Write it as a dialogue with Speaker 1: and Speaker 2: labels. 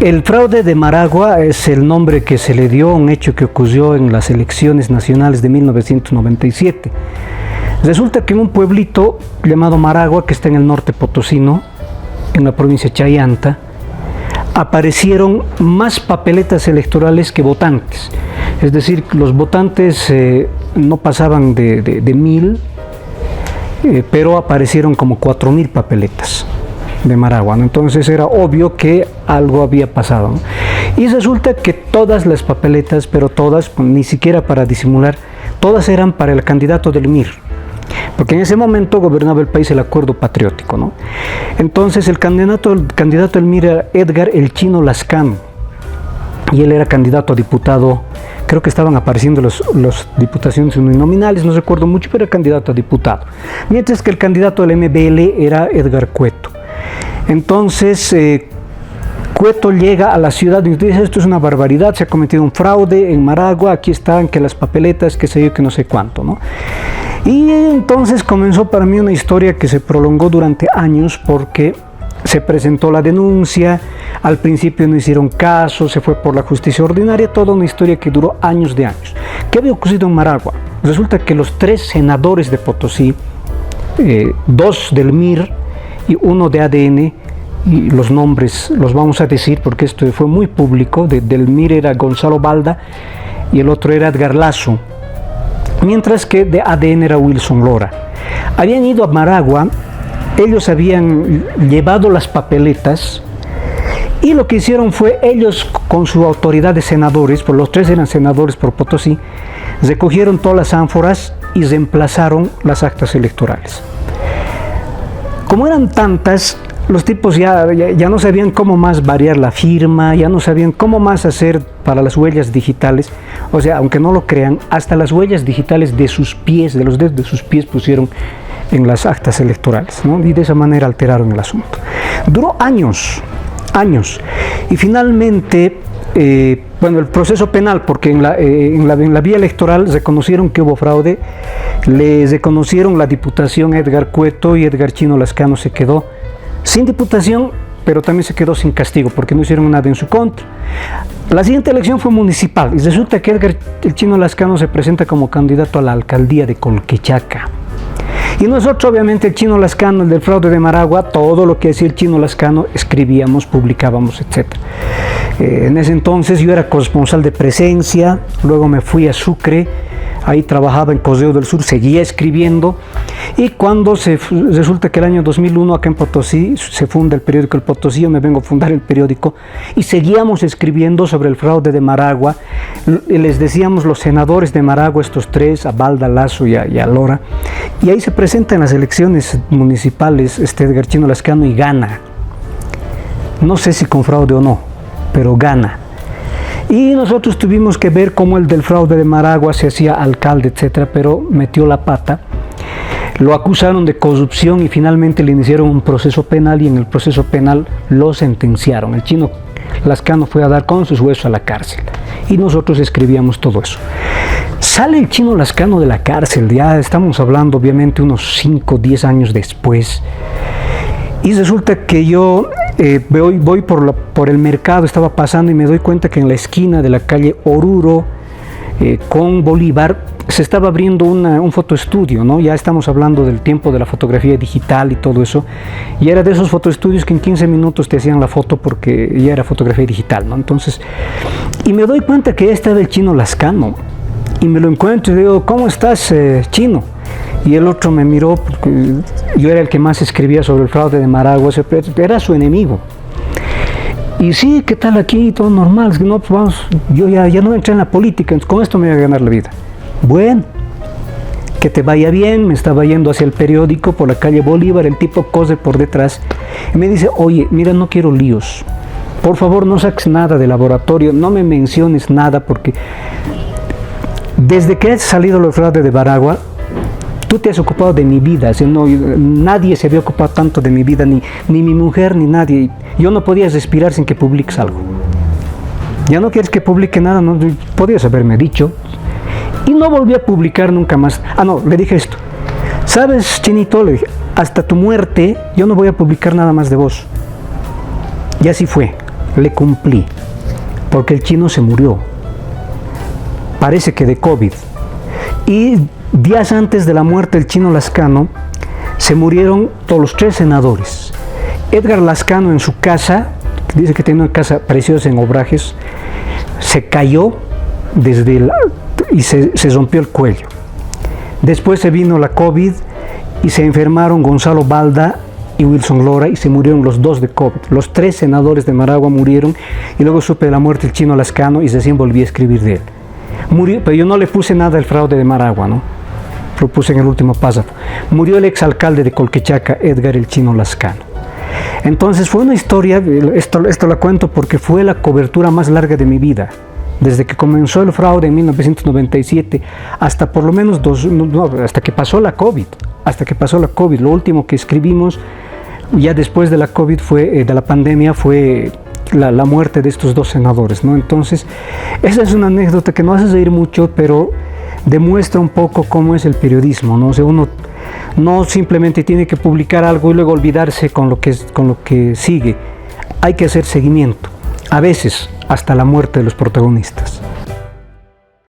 Speaker 1: El fraude de Maragua es el nombre que se le dio a un hecho que ocurrió en las elecciones nacionales de 1997. Resulta que en un pueblito llamado Maragua, que está en el norte potosino, en la provincia de Chayanta, aparecieron más papeletas electorales que votantes. Es decir, los votantes no pasaban de 1000, pero aparecieron como 4000 papeletas de Maragua, ¿no? Entonces era obvio que algo había pasado, ¿no? Y resulta que todas las papeletas, pero todas, pues, ni siquiera para disimular, todas eran para el candidato del MIR, porque en ese momento gobernaba el país el Acuerdo Patriótico, ¿no? Entonces el candidato del MIR era Edgar El Chino Lascano, y él era candidato a diputado. Creo que estaban apareciendo las diputaciones uninominales, no recuerdo mucho, pero era candidato a diputado. Mientras que el candidato del MBL era Edgar Cueto. Entonces, Cueto llega a la ciudad y dice: esto es una barbaridad, se ha cometido un fraude en Maragua, aquí están que las papeletas, que sé yo, que no sé cuánto, ¿no? Y entonces comenzó para mí una historia que se prolongó durante años, porque se presentó la denuncia, al principio no hicieron caso, se fue por la justicia ordinaria, toda una historia que duró años de años. ¿Qué había ocurrido en Maragua? Resulta que los 3 senadores de Potosí, 2 del MIR y 1 de ADN, y los nombres los vamos a decir porque esto fue muy público, del MIR era Gonzalo Balda y el otro era Edgar Lazo, mientras que de ADN era Wilson Lora. Habían ido a Maragua, ellos habían llevado las papeletas y lo que hicieron fue, ellos con su autoridad de senadores, pues los 3 eran senadores por Potosí, recogieron todas las ánforas y reemplazaron las actas electorales. Como eran tantas, los tipos ya no sabían cómo más variar la firma, ya no sabían cómo más hacer para las huellas digitales. O sea, aunque no lo crean, hasta las huellas digitales de sus pies, de los dedos de sus pies, pusieron en las actas electorales, ¿no? Y de esa manera alteraron el asunto. Duró años, y finalmente, bueno, el proceso penal, porque en la vía electoral reconocieron que hubo fraude, les reconocieron la diputación a Edgar Cueto, y Edgar Chino Lascano se quedó sin diputación, pero también se quedó sin castigo porque no hicieron nada en su contra. La siguiente elección fue municipal y resulta que Edgar El Chino Lascano se presenta como candidato a la alcaldía de Colquechaca. Y nosotros, obviamente, el Chino Lascano, el del fraude de Maragua, todo lo que decía el Chino Lascano, escribíamos, publicábamos, etc. En ese entonces yo era corresponsal de Presencia, luego me fui a Sucre, ahí trabajaba en Correo del Sur, seguía escribiendo, y cuando resulta que el año 2001 acá en Potosí se funda el periódico El Potosí, yo me vengo a fundar el periódico, y seguíamos escribiendo sobre el fraude de Maragua. Les decíamos los senadores de Maragua, estos 3, a Balda, Lazo y a Lora, y ahí se presenta en las elecciones municipales Edgar Chino Lascano y gana. No sé si con fraude o no, pero gana. Y nosotros tuvimos que ver cómo el del fraude de Maragua se hacía alcalde, etcétera, pero metió la pata. Lo acusaron de corrupción y finalmente le iniciaron un proceso penal, y en el proceso penal lo sentenciaron. El Chino Lascano fue a dar con sus huesos a la cárcel y nosotros escribíamos todo eso. Sale el Chino Lascano de la cárcel, ya estamos hablando obviamente unos 5 o 10 años después, y resulta que yo voy por el mercado, estaba pasando y me doy cuenta que en la esquina de la calle Oruro con Bolívar se estaba abriendo un fotoestudio, ¿no? Ya estamos hablando del tiempo de la fotografía digital y todo eso, y era de esos fotoestudios que en 15 minutos te hacían la foto porque ya era fotografía digital, ¿no? Entonces, y me doy cuenta que ya estaba el Chino Lascano, y me lo encuentro y digo: ¿cómo estás, Chino? Y el otro me miró porque yo era el que más escribía sobre el fraude de Maragua, era su enemigo. Y sí, ¿qué tal aquí? Todo normal, no, pues vamos, yo ya no entré en la política, con esto me voy a ganar la vida. Bueno, que te vaya bien. Me estaba yendo hacia el periódico por la calle Bolívar, el tipo cose por detrás y me dice: oye, mira, no quiero líos, por favor no saques nada de laboratorio, no me menciones nada, porque desde que has salido el fraude de Maragua, tú te has ocupado de mi vida, nadie se había ocupado tanto de mi vida, ni mi mujer, ni nadie. Yo no podía respirar sin que publiques algo. Ya no quieres que publique nada, no podías haberme dicho. Y no volví a publicar nunca más. Ah, no, le dije esto: ¿sabes, Chinito? Le dije, hasta tu muerte yo no voy a publicar nada más de vos. Y así fue. le cumplí, porque el chino se murió, parece que de COVID. Y días antes de la muerte del chino Lascano, se murieron todos los 3 senadores. Edgar Lascano en su casa, dice que tenía una casa preciosa en Obrajes, se cayó y se rompió el cuello. Después se vino la COVID y se enfermaron Gonzalo Balda y Wilson Lora y se murieron los 2 de COVID. Los 3 senadores de Maragua murieron y luego supe de la muerte del chino Lascano y recién volví a escribir de él. Murió, pero yo no le puse nada al fraude de Maragua, ¿no? Lo puse en el último párrafo. Murió el exalcalde de Colquechaca, Edgar el Chino Lascano. Entonces fue una historia, esto la cuento porque fue la cobertura más larga de mi vida. Desde que comenzó el fraude en 1997 hasta por lo menos hasta que pasó la COVID. Lo último que escribimos ya después de la COVID de la pandemia fue la muerte de estos 2 senadores, ¿no? Entonces, esa es una anécdota que no hace reír mucho, pero demuestra un poco cómo es el periodismo, ¿no? O sea, uno no simplemente tiene que publicar algo y luego olvidarse con lo que sigue. Hay que hacer seguimiento, a veces hasta la muerte de los protagonistas.